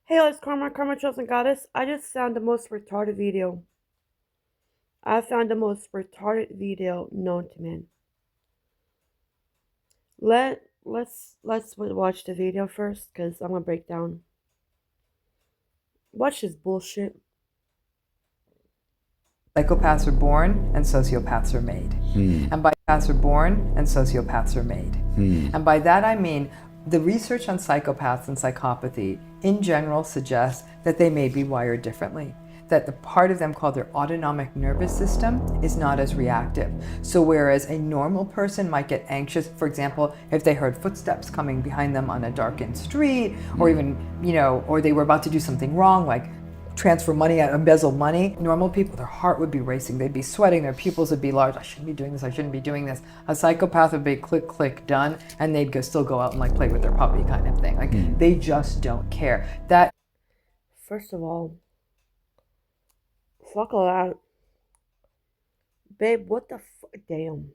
Hey, it's Karma Chosen Goddess. I just found the most retarded video. I found the most retarded video known to man. Let's watch the video first, cause I'm gonna break down. Watch this bullshit. Psychopaths are born and sociopaths are made. And by psychopaths are born and sociopaths are made. And by that I mean the research on psychopaths and psychopathy in general suggests that they may be wired differently. That the part of them called their autonomic nervous system is not as reactive. So whereas a normal person might get anxious, for example, if they heard footsteps coming behind them on a darkened street, or even, or they were about to do something wrong, like transfer money, embezzle money, normal people, their heart would be racing, they'd be sweating, their pupils would be large. I shouldn't be doing this, I shouldn't be doing this. A psychopath would be click, click, done, and they'd still go out and play with their puppy kind of thing. They just don't care. First of all, fuck all out. Babe, what the fuck? Damn.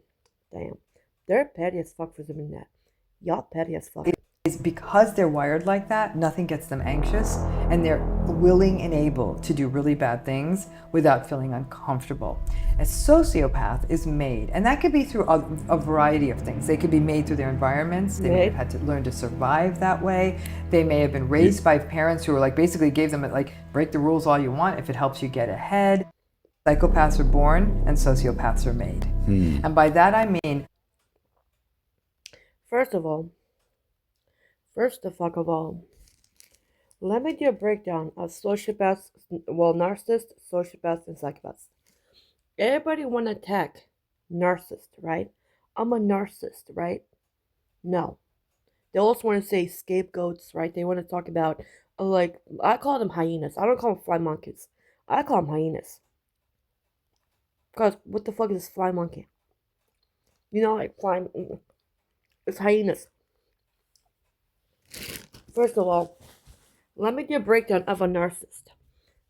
They're petty as fuck for doing that. Y'all petty as fuck. Is because they're wired like that, nothing gets them anxious, and they're willing and able to do really bad things without feeling uncomfortable. A sociopath is made, and that could be through a variety of things. They could be made through their environments. They may have had to learn to survive that way. They may have been raised by parents who were basically gave them break the rules all you want if it helps you get ahead. Psychopaths are born and sociopaths are made. And by that I mean, First of all, let me do a breakdown of sociopaths, narcissists, sociopaths, and psychopaths. Everybody want to attack narcissist, right? I'm a narcissist, right? No. They also want to say scapegoats, right? They want to talk about, I call them hyenas. I don't call them fly monkeys. I call them hyenas. Because what the fuck is a fly monkey? It's hyenas. First of all, let me do a breakdown of a narcissist.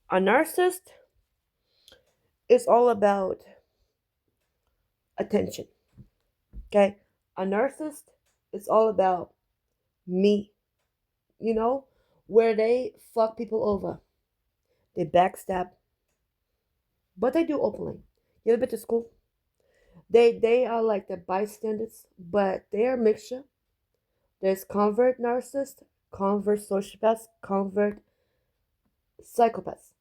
A narcissist is all about attention. Okay? A narcissist is all about me. Where they fuck people over. They backstab. But they do openly. You ever been to school? They are like the bystanders, but they are a mixture. There's convert narcissists, convert sociopaths, convert psychopaths.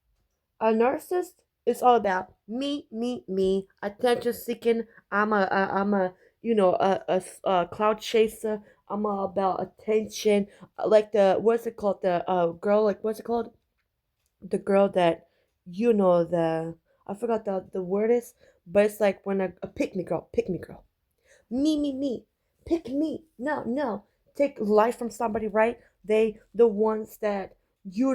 A narcissist is all about me, attention seeking. I'm a cloud chaser. I'm all about attention. Like what's it called? The girl, what's it called? The girl that I forgot the word is, but it's like when a pick me girl. Me, pick me. No, take life from somebody, right? The ones that you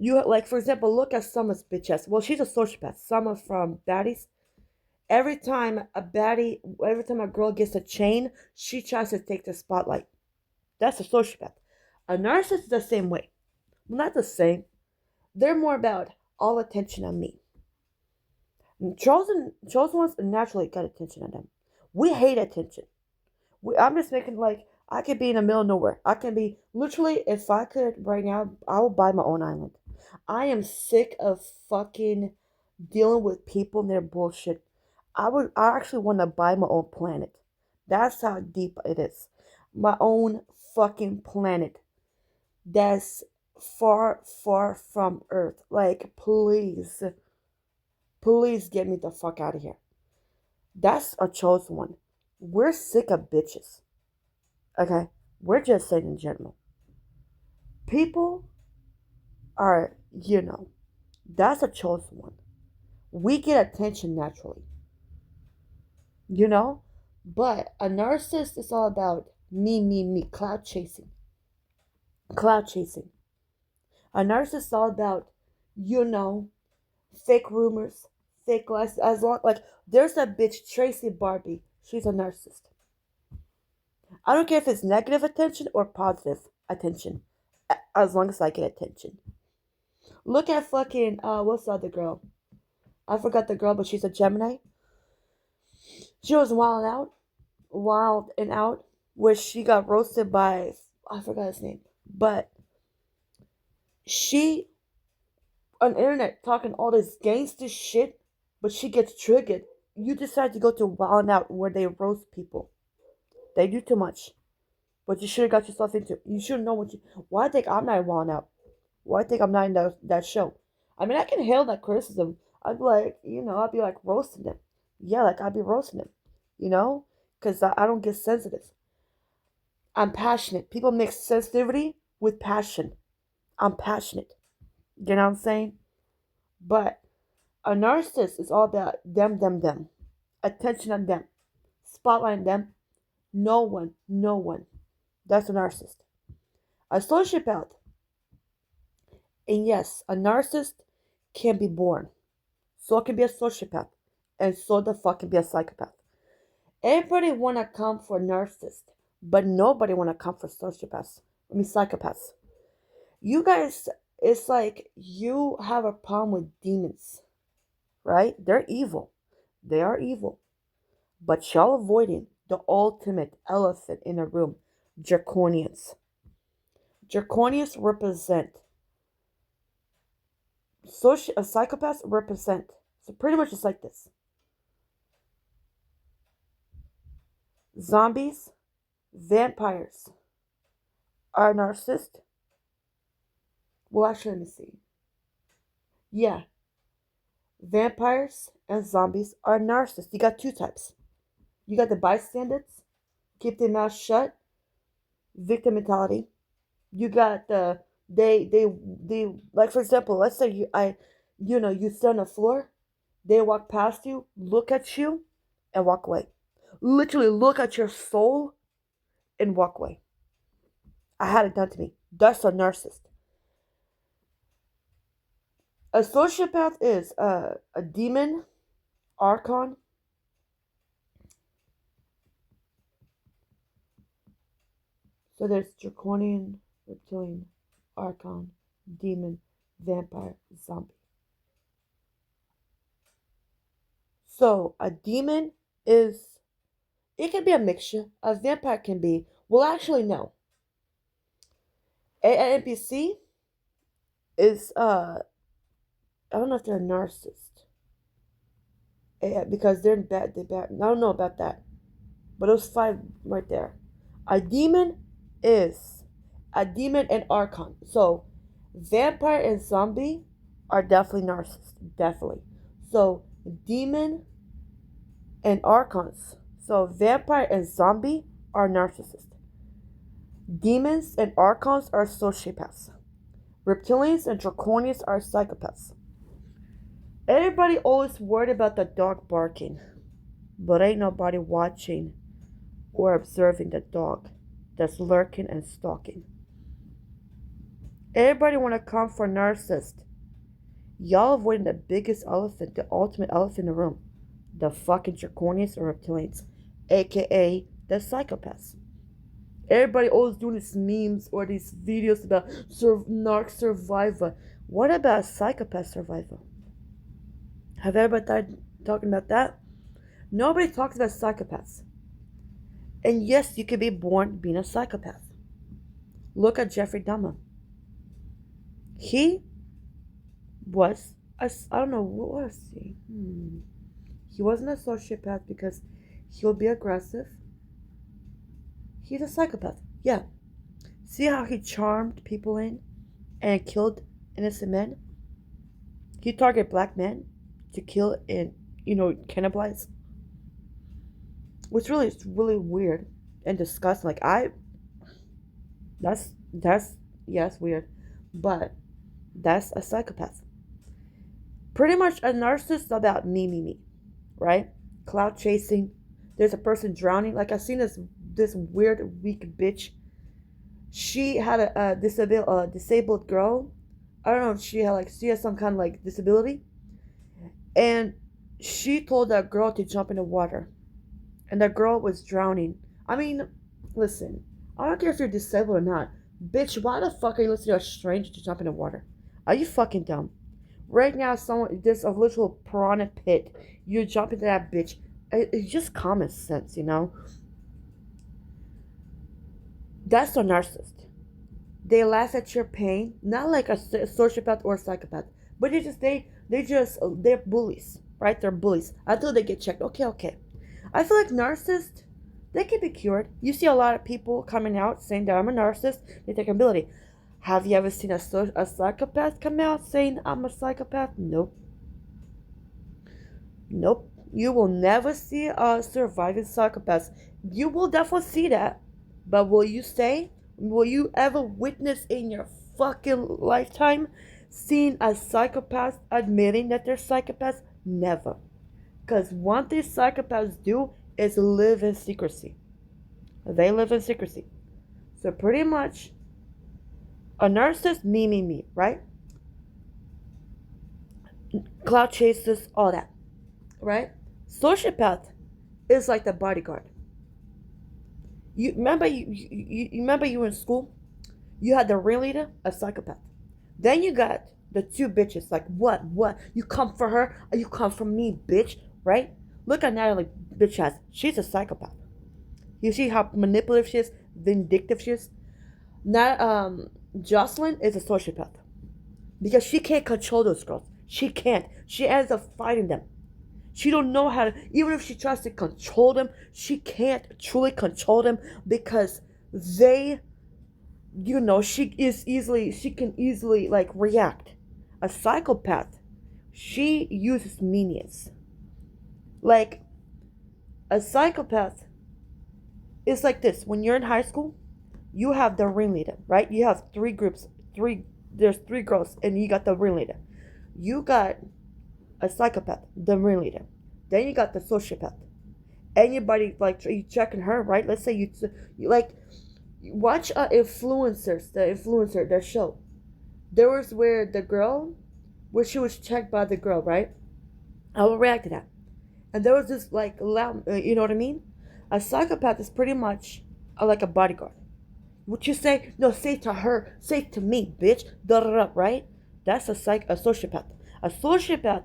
like, for example, look at Summer's bitch ass. Well, she's a sociopath. Summer from Baddies. Every time a girl gets a chain, she tries to take the spotlight. That's a sociopath. A narcissist is the same way. Well, not the same. They're more about all attention on me. Chosen ones naturally got attention on them. We hate attention. I'm just making I could be in the middle of nowhere. I can be literally, if I could right now, I would buy my own island. I am sick of fucking dealing with people and their bullshit. I actually want to buy my own planet. That's how deep it is. My own fucking planet. That's far, far from Earth. Please get me the fuck out of here. That's a chosen one. We're sick of bitches. Okay? We're just saying in general. People are, that's a chosen one. We get attention naturally. But a narcissist is all about me, cloud chasing. A narcissist is all about, fake rumors, fake lies. As long there's that bitch Tracy Barbie. She's a narcissist. I don't care if it's negative attention or positive attention, as long as I get attention. Look at fucking what's the other girl? I forgot the girl, but she's a Gemini. She was wild and out, which she got roasted by, I forgot his name. But she on the internet talking all this gangster shit, but she gets triggered. You decide to go to Wild Out where they roast people. They do too much. But you should have got yourself into. You should know what you. Why think I'm not in Wild Out? Why think I'm not in that show? I mean, I can hail that criticism. I'd be like, I'd be like roasting them. Yeah, like I'd be roasting them, because I don't get sensitive. I'm passionate. People mix sensitivity with passion. I'm passionate. You know what I'm saying? But a narcissist is all about them, them, them. Attention on them. Spotlight on them. No one, no one. That's a narcissist. A sociopath. And yes, a narcissist can be born. So can be a sociopath. And so the fuck can be a psychopath. Everybody wanna come for narcissists, but nobody wanna come for sociopaths. Psychopaths. You guys, it's like you have a problem with demons, right? They're evil. They are evil. But y'all avoiding the ultimate elephant in the room, draconians. Draconians represent psychopaths represent. So pretty much it's like this. Zombies, vampires are narcissists. Well, actually, let me see. Yeah, vampires and zombies are narcissists. You got two types. You got the bystanders, keep their mouth shut, victim mentality. You got the they like, for example, let's say you sit on the floor, they walk past you, look at you, and walk away. Literally look at your soul and walk away. I had it done to me. That's a narcissist. A sociopath is a demon, archon. So there's draconian, reptilian, archon, demon, vampire, zombie. So a demon it can be a mixture. A vampire can be, well, actually, no. An NPC is, I don't know if they're a narcissist. Because they're bad. I don't know about that. But those five right there. A demon is a demon and archon. So vampire and zombie are definitely narcissists. Definitely. So demon and archons. So vampire and zombie are narcissists. Demons and archons are sociopaths. Reptilians and draconians are psychopaths. Everybody always worried about the dog barking, but ain't nobody watching or observing the dog that's lurking and stalking. Everybody want to come for narcissist. Y'all avoiding the biggest elephant, the ultimate elephant in the room. The fucking draconians or reptilians, aka the psychopaths. Everybody always doing these memes or these videos about narc survivor. What about psychopath survivor? Have everybody started talking about that? Nobody talks about psychopaths. And yes, you could be born being a psychopath. Look at Jeffrey Dahmer. He was, I don't know, what was he? He wasn't a sociopath because he'll be aggressive. He's a psychopath. Yeah. See how he charmed people in and killed innocent men? He targeted black men to kill and, cannibalize. Which really is really weird and disgusting. Like that's yes, weird. But that's a psychopath. Pretty much a narcissist is about me, right? Cloud chasing. There's a person drowning. Like I've seen this weird weak bitch. She had a disabled girl. I don't know if she has some kind of like disability. And she told that girl to jump in the water. And that girl was drowning. I mean, listen, I don't care if you're disabled or not. Bitch, why the fuck are you listening to a stranger to jump in the water? Are you fucking dumb? Right now, there's a literal piranha pit. You jump into that bitch. It's just common sense, That's a narcissist. They laugh at your pain, not like a sociopath or a psychopath, but they're bullies, right? They're bullies until they get checked. Okay, okay. I feel like narcissists, they can be cured. You see a lot of people coming out saying that I'm a narcissist. They take ability. Have you ever seen a psychopath come out saying I'm a psychopath? Nope. Nope. You will never see a surviving psychopath. You will definitely see that. But will you ever witness in your fucking lifetime seeing a psychopath admitting that they're psychopaths? Never. Because one thing psychopaths do is live in secrecy. They live in secrecy. So pretty much, a narcissist, me, right? Cloud chases, all that, right? Sociopath is like the bodyguard. You remember you were in school? You had the ringleader, a psychopath. Then you got the two bitches, like what? You come for her, or you come for me, bitch, right? Look at Natalie, bitch ass. She's a psychopath. You see how manipulative she is, vindictive she is? Not Jocelyn is a sociopath. Because she can't control those girls. She can't. She ends up fighting them. She don't know how to, even if she tries to control them, she can't truly control them because they, she can easily like react. A psychopath, she uses minions. Like, a psychopath is like this. When you're in high school, you have the ringleader, right? You have there's three girls and you got the ringleader. You got a psychopath, the ringleader. Then you got the sociopath. Anybody like you checking her, right? Let's say you like watch the influencer, their show. There was where she was checked by the girl, right? I will react to that. And there was this like loud, you know what I mean? A psychopath is pretty much like a bodyguard. What you say? No, say it to her. Say it to me, bitch. Da da da. Right? That's a sociopath. A sociopath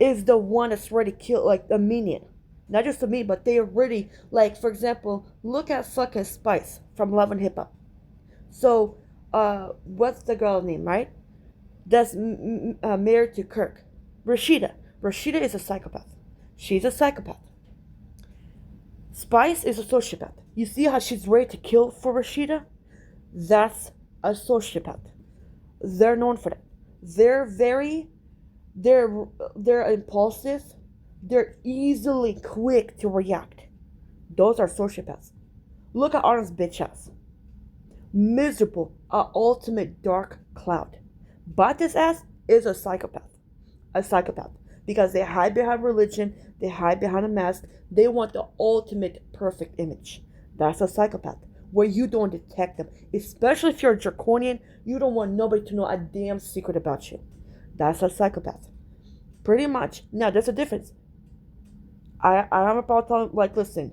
is the one that's ready to kill, like a minion. Not just a minion, but they are ready. Like, for example, look at fucking Spice from Love and Hip Hop. So, what's the girl's name, right? That's married to Kirk. Rashida. Rashida is a psychopath. She's a psychopath. Spice is a sociopath. You see how she's ready to kill for Rashida? That's a sociopath. They're known for that. They're impulsive. They're easily quick to react. Those are sociopaths. Look at Arnold's bitch ass. Miserable, a ultimate dark cloud. But this ass is a psychopath. A psychopath. Because they hide behind religion, they hide behind a mask, they want the ultimate perfect image. That's a psychopath. Where you don't detect them. Especially if you're a draconian, you don't want nobody to know a damn secret about you. That's a psychopath. Pretty much. Now, there's a difference. I'm about to, like, listen,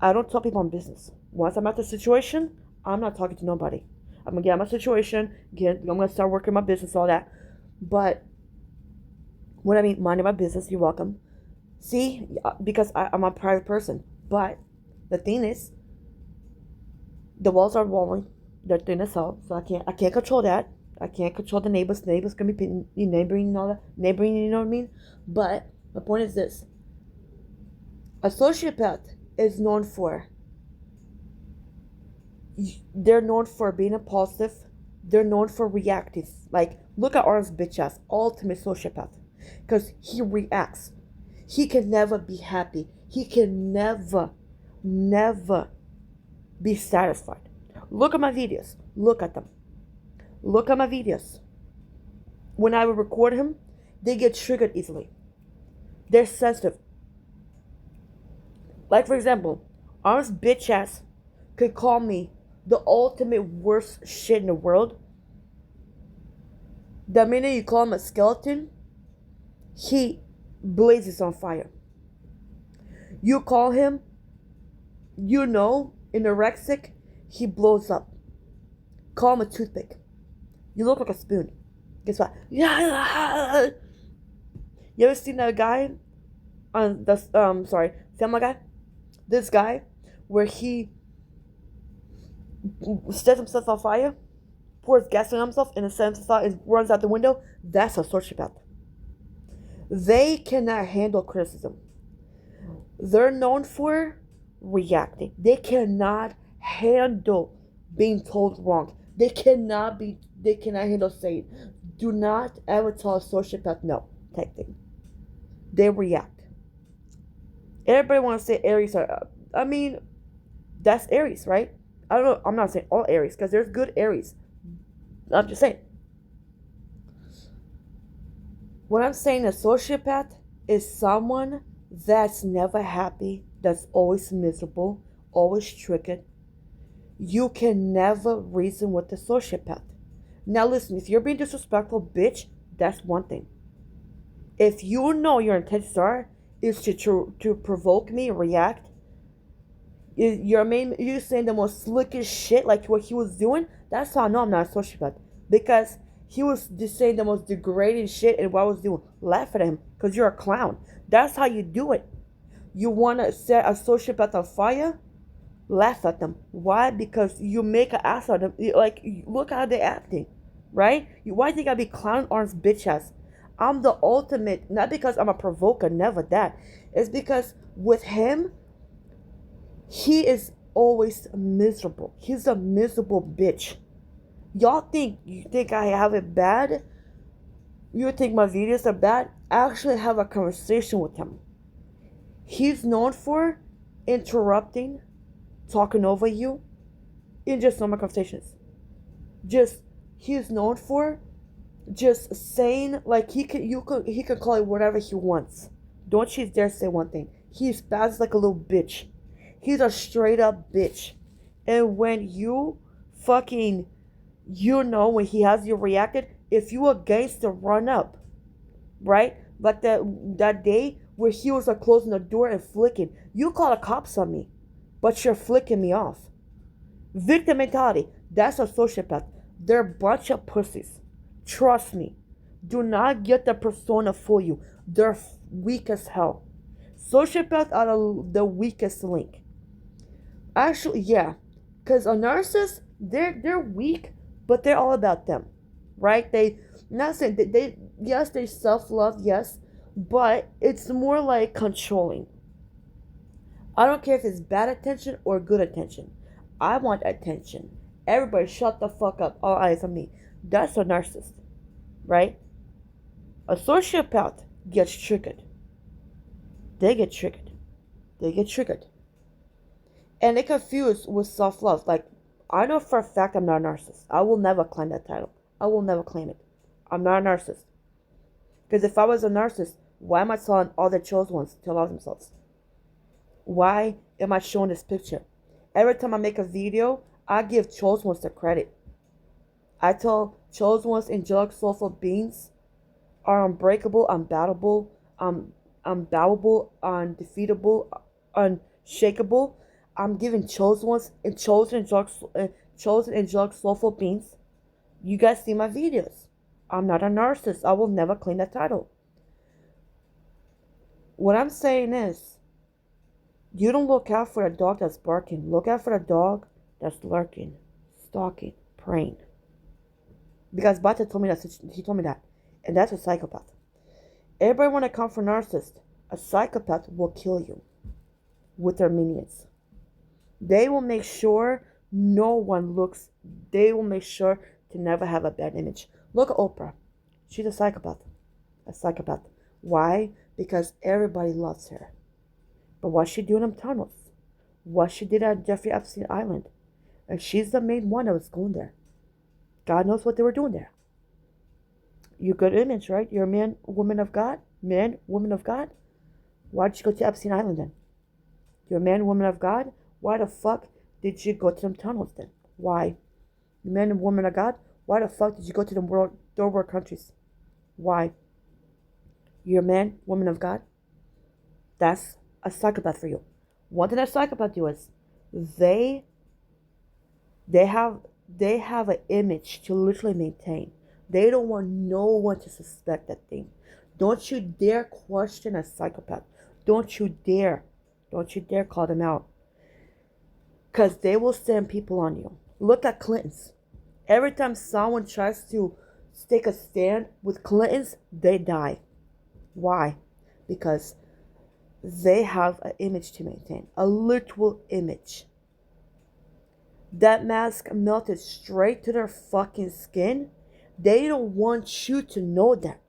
I don't tell people I'm business. Once I'm at the situation, I'm not talking to nobody. I'm going to get out of my situation, I'm going to start working my business, all that. But what I mean, minding my business, you're welcome. See, because I'm a private person. But the thing is, the walls are walling. They're thin as hell, so I can't control that. I can't control the neighbors. The neighbors gonna be neighboring and all that. Neighboring, you know what I mean? But the point is this: a sociopath is known for. They're known for being impulsive. They're known for reactive. Like, look at Arnold's bitch ass, ultimate sociopath, because he reacts. He can never be happy. He can never be satisfied. Look at my videos. Look at them. Look at my videos. When I would record him, they get triggered easily. They're sensitive. Like, for example, Arm's bitch ass could call me the ultimate worst shit in the world. The minute you call him a skeleton, he blazes on fire. You call him, anorexic, he blows up. Call him a toothpick. You look like a spoon. Guess what? You ever seen that guy on the Family Guy? This guy, where he sets himself on fire, pours gas on himself, and sets himself and runs out the window, that's a sociopath. They cannot handle criticism. They're known for reacting. They cannot handle being told wrong. They cannot handle saying, do not ever tell a sociopath no, type thing. They react. Everybody wants to say Aries are, I mean, that's Aries, right? I don't know, I'm not saying all Aries, because there's good Aries. I'm just saying. What I'm saying, a sociopath is someone that's never happy, that's always miserable, always triggered. You can never reason with a sociopath. Now listen, if you're being disrespectful, bitch, that's one thing. If you know your intentions are is to provoke me, react, you're saying the most slickest shit like what he was doing, that's how I know I'm not a sociopath. Because he was just saying the most degrading shit and what I was doing. Laugh at him because you're a clown. That's how you do it. You want to set a sociopath on fire? Laugh at them. Why? Because you make an ass out of them. Like, look how they're acting, right? Why do you gotta be clown arms bitch ass? I'm the ultimate, not because I'm a provoker, never that. It's because with him, he is always miserable. He's a miserable bitch. You think I have it bad? You think my videos are bad? I actually have a conversation with him. He's known for interrupting, talking over you in just normal conversations. He's known for just saying, like, he can call it whatever he wants. Don't you dare say one thing. He spazzes like a little bitch. He's a straight up bitch. And when you fucking, when he has you reacted, if you a gangster, run up, right? Like that day where he was closing the door and flicking. You call the cops on me, but you're flicking me off. Victim mentality. That's a sociopath. They're a bunch of pussies. Trust me. Do not get the persona for you. They're weak as hell. Sociopaths are the weakest link. Actually, yeah. Because a narcissist, they're weak, but they're all about them. Right? Not saying they self-love, yes, but it's more like controlling. I don't care if it's bad attention or good attention. I want attention. Everybody shut the fuck up. All eyes on me. That's a narcissist. Right? A sociopath gets triggered. They get triggered. And they confuse with self-love. Like, I know for a fact I'm not a narcissist. I will never claim that title. I will never claim it. I'm not a narcissist. Because if I was a narcissist, why am I telling all the chosen ones to love themselves? Why am I showing this picture? Every time I make a video, I give chosen ones the credit. I tell chosen ones angelic soulful beings are unbreakable, unbattable, unbowable, undefeatable, unshakable. I'm giving chosen ones and chosen angelic soulful beings. You guys see my videos. I'm not a narcissist. I will never claim that title. What I'm saying is, you don't look out for a dog that's barking. Look out for a dog that's lurking, stalking, praying. Because Bata told me that. He told me that. And that's a psychopath. Everybody want to come for narcissist. A psychopath will kill you with their minions. They will make sure no one looks. They will make sure to never have a bad image. Look at Oprah. She's a psychopath. A psychopath. Why? Because everybody loves her. But what she doing in tunnels? What she did at Jeffrey Epstein Island? And she's the main one that was going there. God knows what they were doing there. You good image, right? You're a man, woman of God? Man, woman of God? Why'd you go to Epstein Island then? You're a man, woman of God? Why the fuck did you go to them tunnels then? Why? You man and woman of God? Why the fuck did you go to them third world countries? Why? You're a man, woman of God? That's a psychopath for you. One thing a psychopath do is they have an image to literally maintain. They don't want no one to suspect that thing. Don't you dare question a psychopath. Don't you dare. Don't you dare call them out. Because they will send people on you. Look at Clintons. Every time someone tries to take a stand with Clintons, they die. Why? Because they have an image to maintain, a literal image. That mask melted straight to their fucking skin. They don't want you to know that.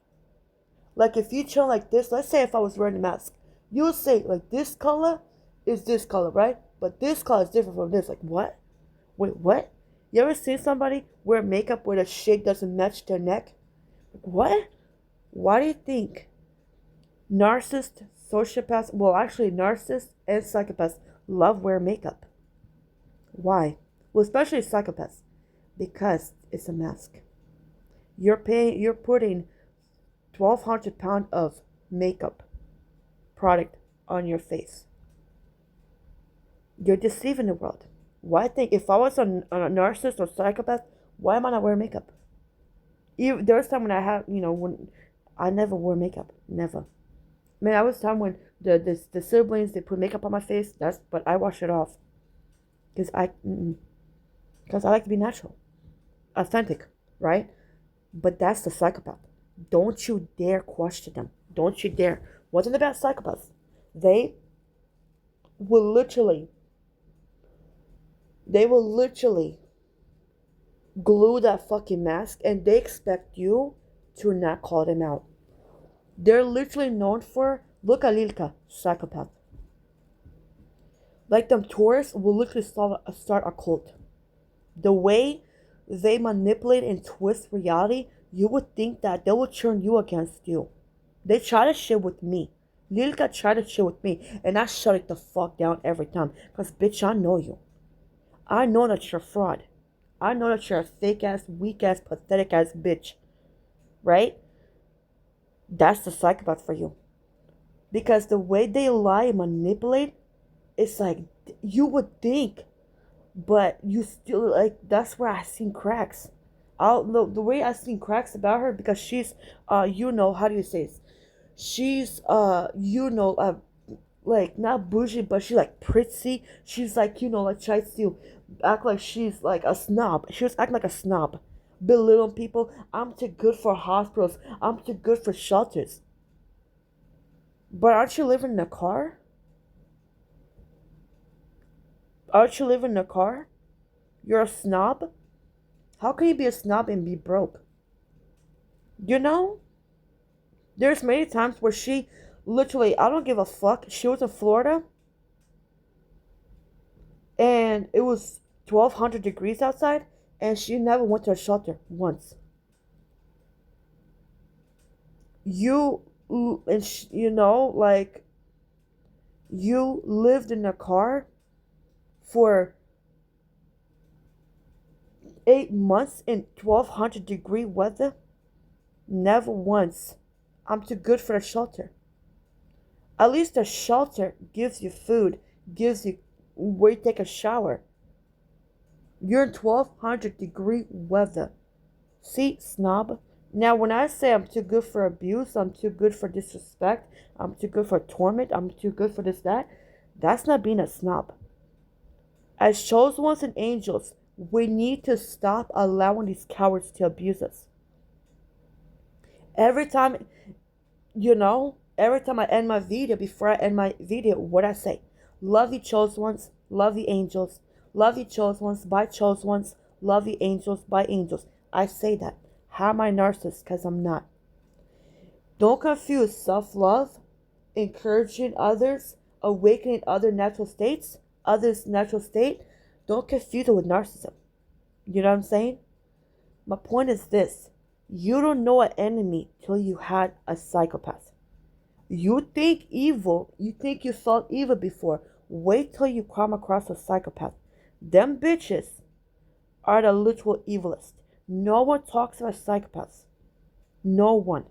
Like if you turn like this, let's say if I was wearing a mask, you'll say like this color is this color, right? But this color is different from this. Like what? Wait, what? You ever seen somebody wear makeup where the shade doesn't match their neck? Like, what? Why do you think narcissists, sociopaths, well actually narcissists and psychopaths love wearing makeup? Why? Well, especially psychopaths. Because it's a mask. You're putting 1,200 pounds of makeup product on your face. You're deceiving the world. Why think if I was a narcissist or psychopath, why am I not wearing makeup? There's time when I have, when I never wore makeup. Never. Man, I was time when the siblings, they put makeup on my face. But I wash it off. Because I like to be natural. Authentic, right? But that's the psychopath. Don't you dare question them. Don't you dare. What's it about psychopaths? They will literally glue that fucking mask and they expect you to not call them out. They're literally known for, look at Lilka, psychopath. Like them tourists will literally start a cult. The way they manipulate and twist reality, you would think that they will turn you against you. They try to shit with me. Lilka tried to shit with me, and I shut it the fuck down every time. Because, bitch, I know you. I know that you're a fraud. I know that you're a fake-ass, weak-ass, pathetic-ass bitch. Right? That's the psychopath for you. Because the way they lie and manipulate, it's like, you would think, but you still, like, that's where I seen cracks. The way I seen cracks about her, because she's, how do you say this? She's, like, not bougie, but she's, like, pretty. She's, like, like, tries to act like she's, like, a snob. She was acting like a snob. Belittling people. I'm too good for hospitals. I'm too good for shelters. But aren't you living in a car? Aren't you living in a car? You're a snob? How can you be a snob and be broke? There's many times where she literally, I don't give a fuck. She was in Florida and it was 1,200 degrees outside and she never went to a shelter once. You lived in a car for 8 months in 1,200 degree weather. Never once. I'm too good for a shelter. At least a shelter gives you food, gives you where you take a shower. You're in 1,200 degree weather. See, snob? Now, when I say I'm too good for abuse, I'm too good for disrespect, I'm too good for torment, I'm too good for this, that's not being a snob. As chosen ones and angels, we need to stop allowing these cowards to abuse us. Every time I end my video, before I end my video, what I say? Love you, chosen ones, love you, angels. Love you, chosen ones, by chosen ones. Love you, angels, by angels. I say that. How am I narcissist? Because I'm not. Don't confuse self-love, encouraging others, awakening others' natural state. Don't confuse it with narcissism. You know what I'm saying? My point is this. You don't know an enemy till you had a psychopath. You think evil, you think you felt evil before. Wait till you come across a psychopath. Them bitches are the literal evilest. No one talks about psychopaths. No one.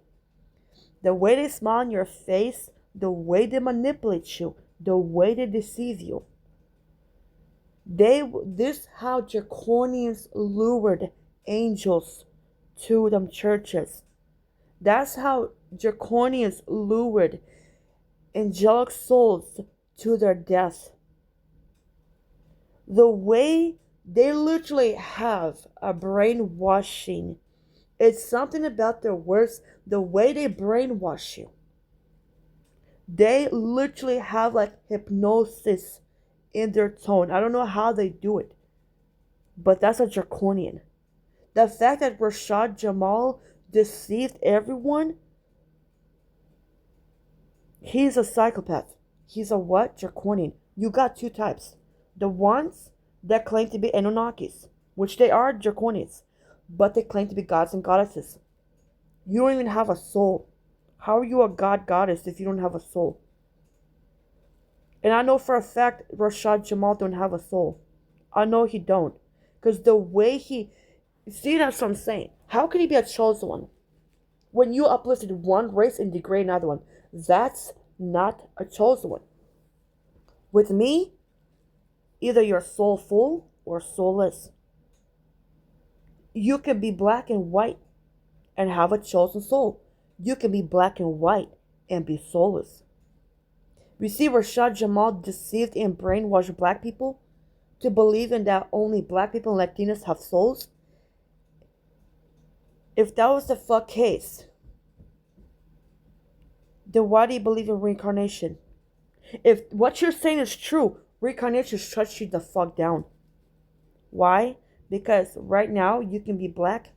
The way they smile on your face, the way they manipulate you, the way they deceive you. This how draconians lured angels to them churches. That's how draconians lured angelic souls to their death. The way They literally have a brainwashing. It's something about their words, the way they brainwash you. They literally have like hypnosis in their tone. I don't know how they do it, but that's a draconian. The fact that Rashad Jamal deceived everyone, he's a psychopath. He's a what? Draconian. You got two types. The ones that claim to be Anunnakis, which they are draconians, but they claim to be gods and goddesses. You don't even have a soul. How are you a god goddess if you don't have a soul? And I know for a fact Rashad Jamal don't have a soul. I know he don't. Because the way he... See, that's what I'm saying. How can he be a chosen one? When you uplifted one race and degrade another one. That's not a chosen one. With me, either you're soulful or soulless. You can be black and white and have a chosen soul. You can be black and white and be soulless. We see Rashad Jamal deceived and brainwashed black people to believe in that only black people and Latinos have souls. If that was the fuck case, then why do you believe in reincarnation? If what you're saying is true, reincarnation shuts you the fuck down. Why? Because right now you can be black,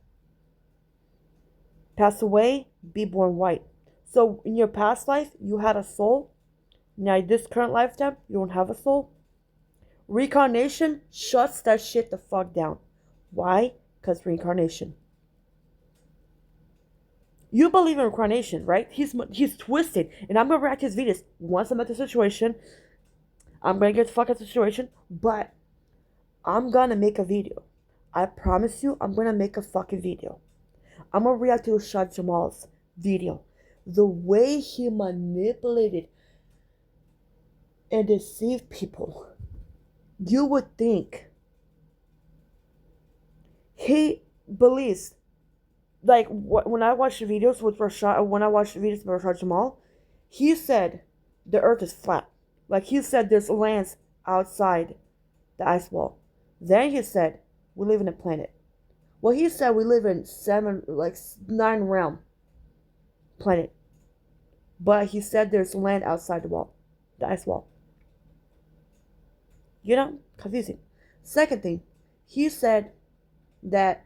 pass away, be born white. So in your past life, you had a soul. Now this current lifetime, you don't have a soul. Reincarnation shuts that shit the fuck down. Why? Because reincarnation. You believe in reincarnation, right? He's twisted. And I'm going to react to his videos. Once I'm at the situation, I'm going to get the fuck out of the situation. But I'm going to make a video. I promise you, I'm going to make a fucking video. I'm going to react to Rashad Jamal's video. The way he manipulated and deceived people. You would think he believes, like when I watched the videos with Rashad, when I watched the videos with Rashad Jamal, he said the earth is flat. Like he said there's lands outside the ice wall. Then he said we live in a planet. Well, he said we live in 9 realm planet. But he said there's land outside the wall, the ice wall. You know, confusing. Second thing, he said that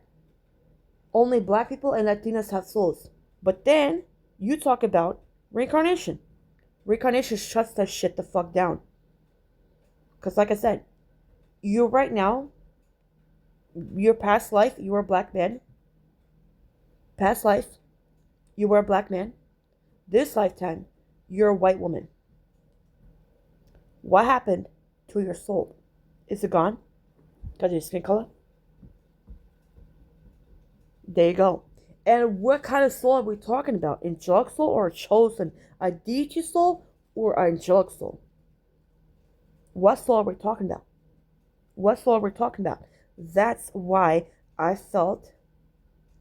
only black people and Latinas have souls. But then you talk about reincarnation. Reincarnation shuts that shit the fuck down. Because like I said, you right now, your past life, you were a black man. Past life, you were a black man. This lifetime, you're a white woman. What happened to your soul? Is it gone? Because of your skin color? There you go. And what kind of soul are we talking about? Angelic soul or a chosen? A deity soul or an angelic soul? What soul are we talking about? What soul are we talking about? That's why I felt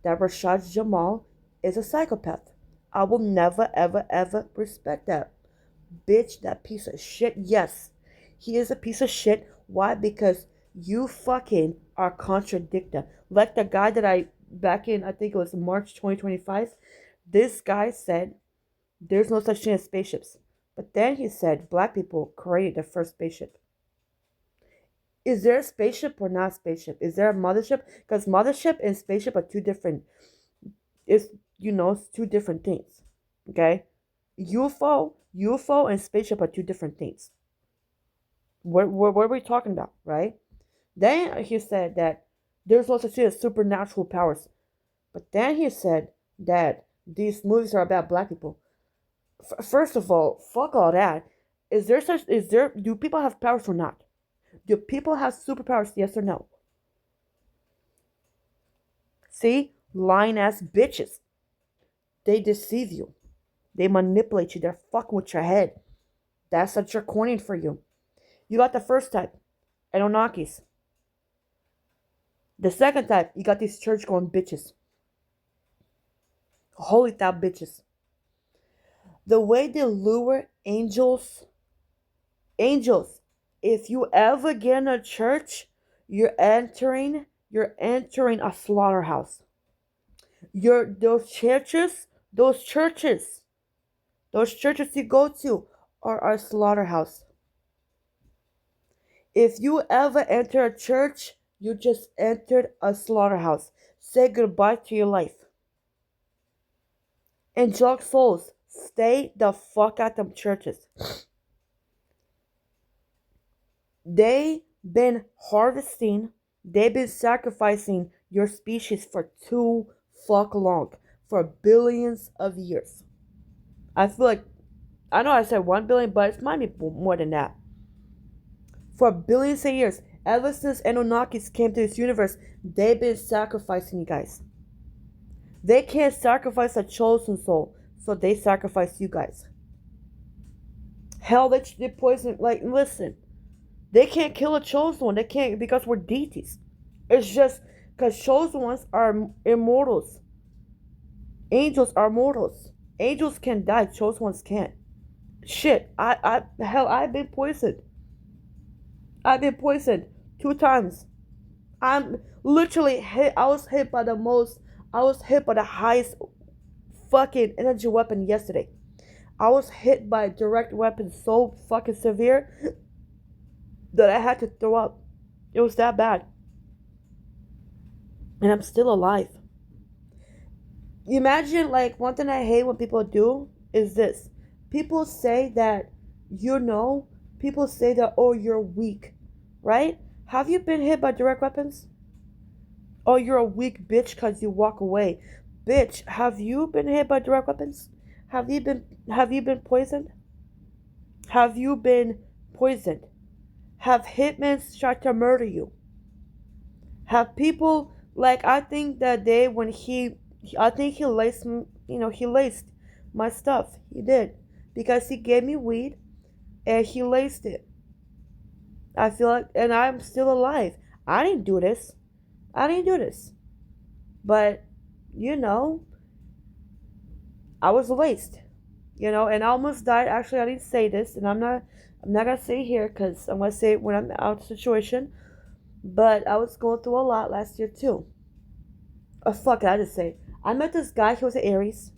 that Rashad Jamal is a psychopath. I will never, ever, ever respect that. Bitch, that piece of shit. Yes, he is a piece of shit. Why? Because you fucking are contradicting. Like the guy that back in, I think it was March 2025, this guy said there's no such thing as spaceships. But then he said black people created the first spaceship. Is there a spaceship or not a spaceship? Is there a mothership? Because mothership and spaceship are two different, it's two different things. Okay? UFO and spaceship are two different things. What are we talking about, right? Then he said that there's no such thing as supernatural powers. But then he said that these movies are about black people. First of all, fuck all that. Do people have powers or not? Do people have superpowers, yes or no? See? Lying ass bitches. They deceive you. They manipulate you. They're fucking with your head. That's a draconian for you. You got the first type, Anunnakis. The second type, you got these church-going bitches. Holy thou bitches. The way they lure angels, if you ever get in a church, You're entering a slaughterhouse. Those churches, those churches you go to are a slaughterhouse. If you ever enter a church, you just entered a slaughterhouse. Say goodbye to your life. Angelic souls, stay the fuck out of churches. They've been harvesting, they've been sacrificing your species for too fuck long. For billions of years. I feel like, I know I said 1 billion, but it might be more than that. For billions of years, ever since Anunnakis came to this universe, they've been sacrificing you guys. They can't sacrifice a chosen soul, so they sacrifice you guys. Hell, they poison, like, listen. They can't kill a chosen one. They can't, because we're deities. It's just because chosen ones are immortals. Angels are mortals. Angels can die. Chosen ones can't. Shit. I've been poisoned. I've been poisoned 2 times. I'm literally hit. I was hit by the highest fucking energy weapon yesterday. I was hit by a direct weapon so fucking severe that I had to throw up. It was that bad. And I'm still alive. Imagine, like, one thing I hate when people do is this. People say that, people say that, oh, you're weak, right? Have you been hit by direct weapons? Oh, you're a weak bitch because you walk away. Bitch, have you been hit by direct weapons? Have you been poisoned? Have you been poisoned? Have hitmen tried to murder you? Have people, like, I think that day when he laced, he laced my stuff. He did. Because he gave me weed and he laced it. I feel like, and I'm still alive. I didn't do this. But, I was laced. And I almost died. Actually, I didn't say this, and I'm not gonna say it here because I'm gonna say it when I'm out of the situation. But I was going through a lot last year too. Oh, fuck it, I just say it. I met this guy, he was an Aries.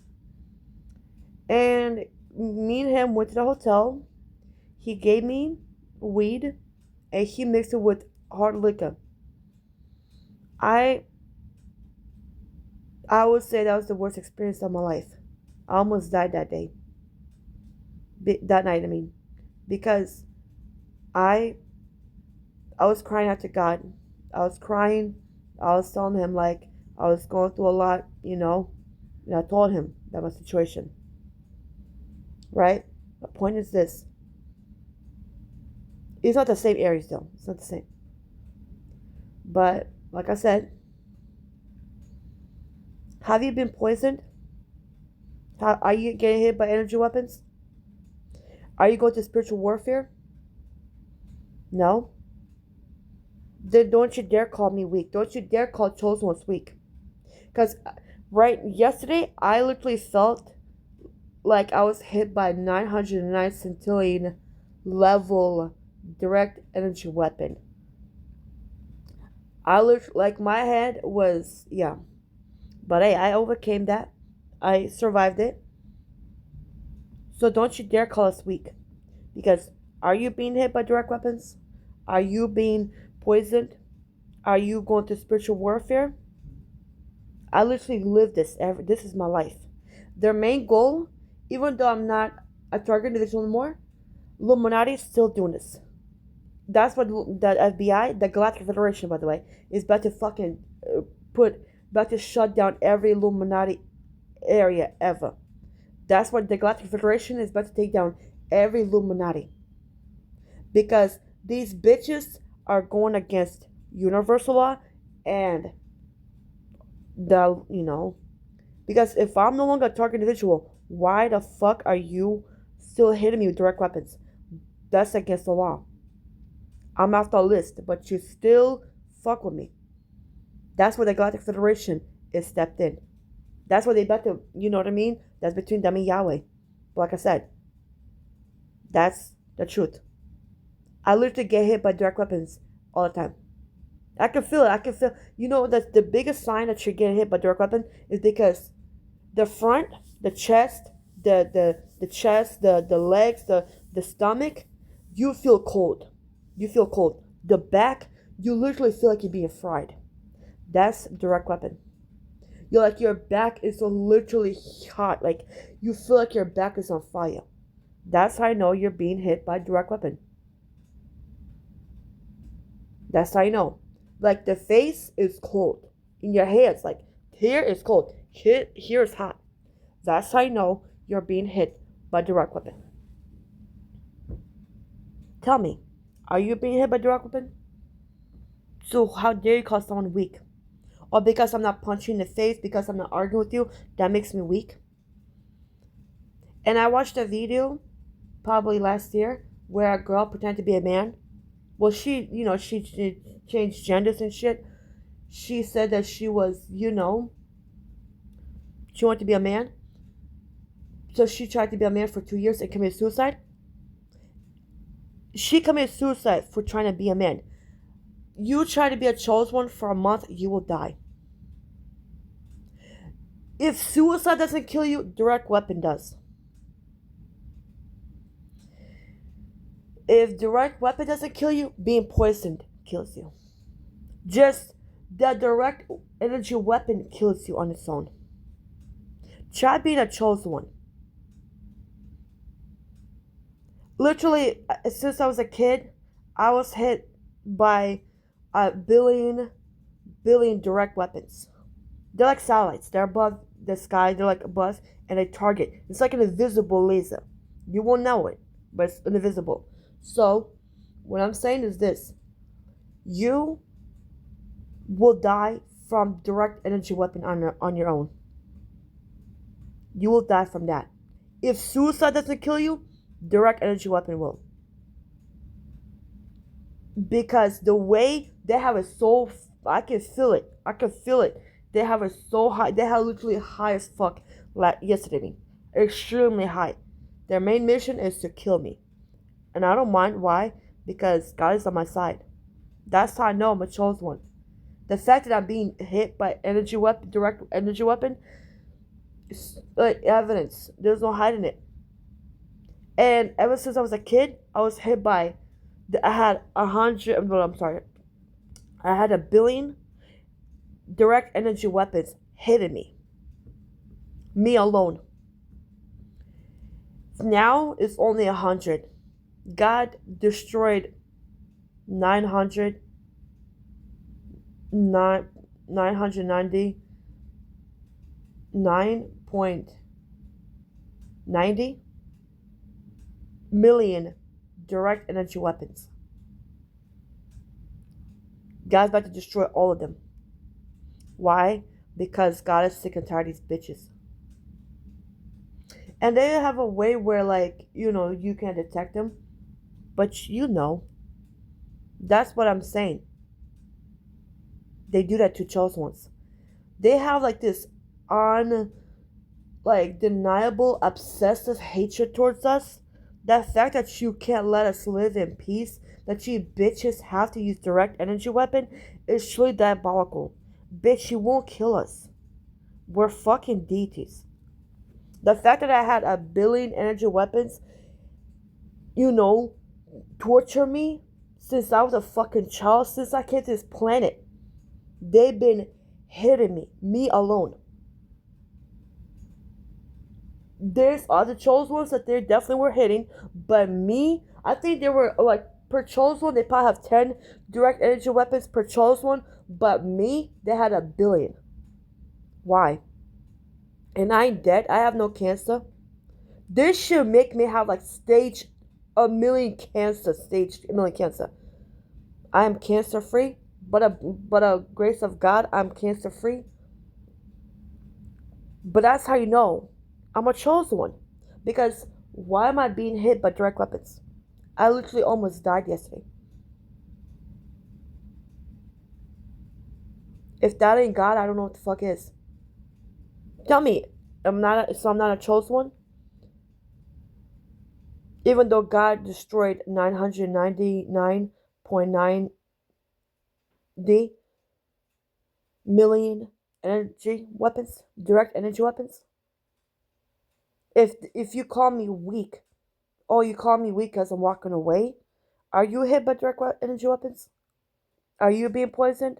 And me and him went to the hotel. He gave me weed and he mixed it with hard liquor. I would say that was the worst experience of my life. I almost died that day. That night, I mean. Because I was crying out to God. I was crying. I was telling him, like, I was going through a lot, and I told him that my situation. Right? The point is this. It's not the same Aries, though. It's not the same. But, like I said, have you been poisoned? Are you getting hit by energy weapons? Are you going to spiritual warfare? No? Then don't you dare call me weak. Don't you dare call chosen ones weak. Because yesterday, I literally felt like I was hit by 909 centillion level direct energy weapon. I literally, like, my head was, yeah. But hey, I overcame that. I survived it. So don't you dare call us weak. Because are you being hit by direct weapons? Are you being poisoned? Are you going to spiritual warfare? I literally live this. This is my life. Their main goal, even though I'm not a target individual anymore, Illuminati is still doing this. That's what the FBI, the Galactic Federation, by the way, is about to fucking about to shut down every Illuminati area ever. That's what the Galactic Federation is about to take down every Illuminati. Because these bitches are going against universal law and because if I'm no longer a target individual, why the fuck are you still hitting me with direct weapons? That's against the law. I'm off the list, but you still fuck with me. That's where the Galactic Federation is stepped in. That's where they about to, you know what I mean? That's between them and Yahweh. But like I said, that's the truth. I literally get hit by direct weapons all the time. I can feel it. I can feel. You know that the biggest sign that you're getting hit by direct weapon is because the front, the chest, the chest, the legs, the stomach, you feel cold. You feel cold. The back, you literally feel like you're being fried. That's direct weapon. You're like your back is so literally hot. Like you feel like your back is on fire. That's how I know you're being hit by direct weapon. That's how you know. Like the face is cold. In your hands, like here is cold. Here is hot. That's how you know you're being hit by direct weapon. Tell me, are you being hit by direct weapon? So how dare you call someone weak? Or because I'm not punching in the face, because I'm not arguing with you, that makes me weak? And I watched a video probably last year where a girl pretended to be a man. Well, she changed genders and shit. She said that she was, she wanted to be a man. So she tried to be a man for 2 years and committed suicide. She committed suicide for trying to be a man. You try to be a chosen one for a month, you will die. If suicide doesn't kill you, direct weapon does. If direct weapon doesn't kill you, being poisoned kills you. Just that direct energy weapon kills you on its own. Try being a chosen one. Literally, since I was a kid, I was hit by a billion direct weapons. They're like satellites. They're above the sky. They're like above, and they target. It's like an invisible laser. You won't know it, but it's invisible. So, what I'm saying is this. You will die from direct energy weapon on your own. You will die from that. If suicide doesn't kill you, direct energy weapon will. Because the way they have it so, I can feel it. I can feel it. They have it so high. They have literally high as fuck yesterday. Extremely high. Their main mission is to kill me. And I don't mind. Why? Because God is on my side. That's how I know I'm a chosen one. The fact that I'm being hit by direct energy weapon, is like evidence. There's no hiding it. And ever since I was a kid, I was hit by, I had 1 billion direct energy weapons hitting me. Me alone. Now it's only 100. God destroyed 990 9.90 million direct energy weapons. God's about to destroy all of them. Why? Because God is sick and tired of these bitches. And they have a way where, like, you can detect them. But that's what I'm saying. They do that to chosen ones. They have like this deniable, obsessive hatred towards us. That fact that you can't let us live in peace, that you bitches have to use direct energy weapon, is truly diabolical. Bitch, you won't kill us. We're fucking deities. The fact that I had 1 billion energy weapons, torture me since I was a fucking child, since I came to this planet. They've been hitting me alone. There's other chosen ones that they definitely were hitting, but me, I think they were like per chosen one, they probably have 10 direct energy weapons per chosen one, but me, they had 1 billion. Why? And I ain't dead. I have no cancer. This should make me have like stage 1 million cancer. I am cancer free, but a grace of God, I'm cancer free. But that's how you know I'm a chosen one. Because why am I being hit by direct weapons? I literally almost died yesterday. If that ain't God, I don't know what the fuck is. Tell me, I'm not a chosen one? Even though God destroyed 999.9 the million energy weapons, direct energy weapons. If you call me weak, oh, you call me weak because I'm walking away, are you hit by direct energy weapons? Are you being poisoned?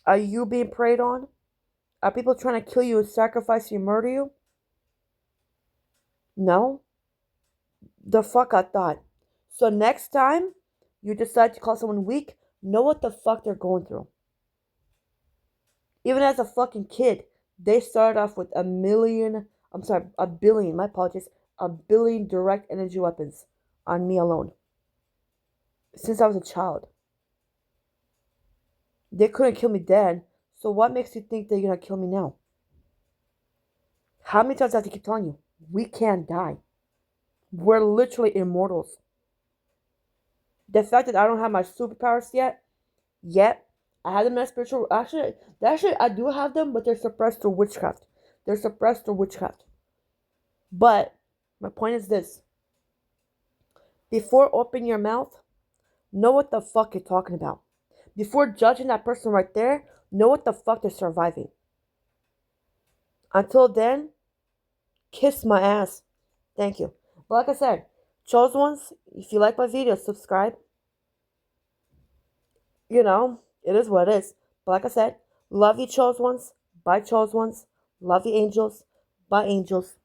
Are you being preyed on? Are people trying to kill you and sacrifice you and murder you? No? The fuck I thought. So next time you decide to call someone weak, know what the fuck they're going through. Even as a fucking kid, they started off with a billion, my apologies, a billion direct energy weapons on me alone. Since I was a child. They couldn't kill me then, so what makes you think they're gonna kill me now? How many times do I have to keep telling you? We can't die. We're literally immortals. The fact that I don't have my superpowers yet, I have them in spiritual. Actually, I do have them, but they're suppressed through witchcraft. But my point is this: before opening your mouth, know what the fuck you're talking about. Before judging that person right there, know what the fuck they're surviving. Until then, kiss my ass. Thank you. But like I said, chose ones, if you like my video, subscribe. You know, it is what it is. But like I said, love you chose ones, bye chose ones, love you angels, bye angels.